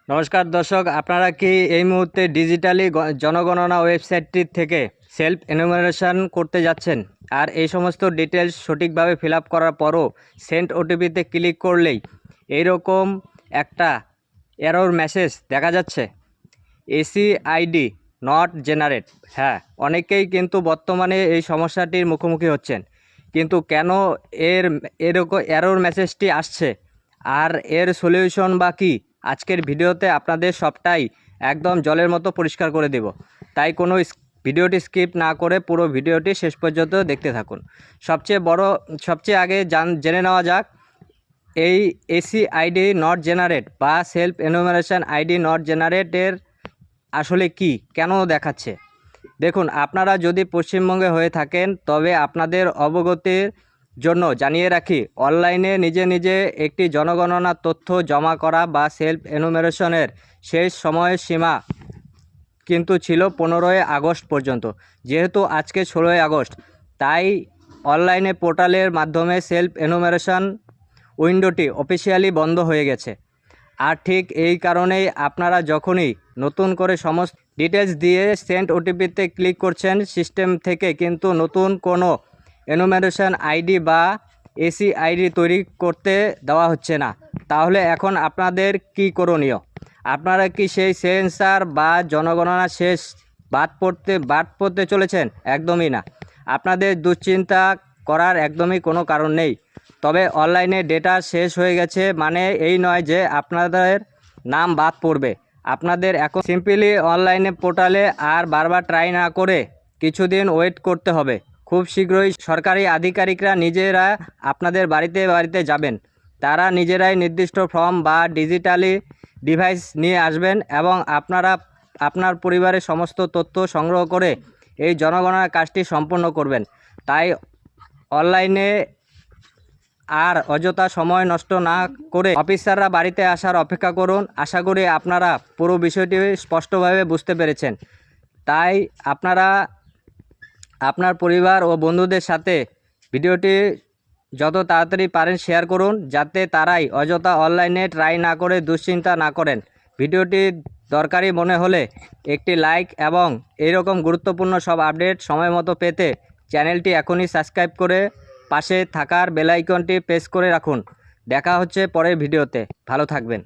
নমস্কার দর্শক, আপনারা কি এই মুহূর্তে ডিজিটালি জনগণনা ওয়েবসাইটটি থেকে সেলফ এনুমারেশন করতে যাচ্ছেন? আর এই সমস্ত ডিটেলস সঠিকভাবে ফিল আপ করার পরও সেন্ড ওটিপিতে ক্লিক করলেই এইরকম একটা এরর মেসেজ দেখা যাচ্ছে, এসি আইডি নট জেনারেট। হ্যাঁ, অনেকেই কিন্তু বর্তমানে এই সমস্যাটির মুখোমুখি হচ্ছেন, কিন্তু কেন এরকম এরর মেসেজটি আসছে আর এর সলিউশন বা কী, আজকের ভিডিওতে আপনাদের সবটাই একদম জলের মতো পরিষ্কার করে দেব। তাই কোনো ভিডিওটি স্কিপ না করে পুরো ভিডিওটি শেষ পর্যন্ত দেখতে থাকুন। সবচেয়ে আগে জেনে নেওয়া যাক এই এসি আইডি নট জেনারেট বা সেলফ এনুমারেশন আইডি নট জেনারেটের আসলে কি, কেন দেখাচ্ছে। দেখুন, আপনারা যদি পশ্চিমবঙ্গে হয়ে থাকেন তবে আপনাদের অবগতির জন্য জানিয়ে রাখি, অনলাইনে নিজে নিজে একটি জনগণনার তথ্য জমা করা বা সেলফ এনুমারেশনের শেষ সময়ের সীমা কিন্তু ছিল 15ই আগস্ট পর্যন্ত। যেহেতু আজকে 16ই আগস্ট, তাই অনলাইনে পোর্টালের মাধ্যমে সেলফ এনুমারেশন উইন্ডোটি অফিসিয়ালি বন্ধ হয়ে গেছে। আর ঠিক এই কারণেই আপনারা যখনই নতুন করে সমস্ত ডিটেলস দিয়ে সেন্ড ওটিপিতে ক্লিক করছেন, সিস্টেম থেকে কিন্তু নতুন কোনো এনুমারেশন আইডি বা এসি আইডি তৈরি করতে দেওয়া হচ্ছে না। তাহলে এখন আপনাদের কি করণীয়? আপনারা কি সেই সেন্সার বা জনগণনা শেষ বাদ পড়তে চলেছেন? একদমই না। আপনাদের দুশ্চিন্তা করার একদমই কোনো কারণ নেই। তবে অনলাইনে ডেটা শেষ হয়ে গেছে মানে এই নয় যে আপনাদের নাম বাদ পড়বে। আপনাদের এখন সিম্পলি অনলাইনে পোর্টালে আর বারবার ট্রাই না করে কিছুদিন ওয়েট করতে হবে। খুব শীঘ্রই সরকারি আধিকারিকরা নিজেরা আপনাদের বাড়িতে বাড়িতে যাবেন। তারা নিজেরাই নির্দিষ্ট ফর্ম বা ডিজিটালি ডিভাইস নিয়ে আসবেন এবং আপনার পরিবারের সমস্ত তথ্য সংগ্রহ করে এই জনগণনার কাজটি সম্পন্ন করবেন। তাই অনলাইনে আর অযথা সময় নষ্ট না করে অফিসাররা বাড়িতে আসার অপেক্ষা করুন। আশা করি আপনারা পুরো বিষয়টি স্পষ্টভাবে বুঝতে পেরেছেন। তাই আপনারা আপনার পরিবার ও বন্ধুদের সাথে ভিডিওটি যত তাড়াতাড়ি পারেন শেয়ার করুন, যাতে তারাই অযথা অনলাইনে ট্রাই না করে দুশ্চিন্তা না করেন। ভিডিওটি দরকারি মনে হলে একটি লাইক এবং এইরকম গুরুত্বপূর্ণ সব আপডেট সময় মতো পেতে চ্যানেলটি এখনই সাবস্ক্রাইব করে পাশে থাকার বেল আইকনটি প্রেস করে রাখুন। দেখা হচ্ছে পরের ভিডিওতে। ভালো থাকবেন।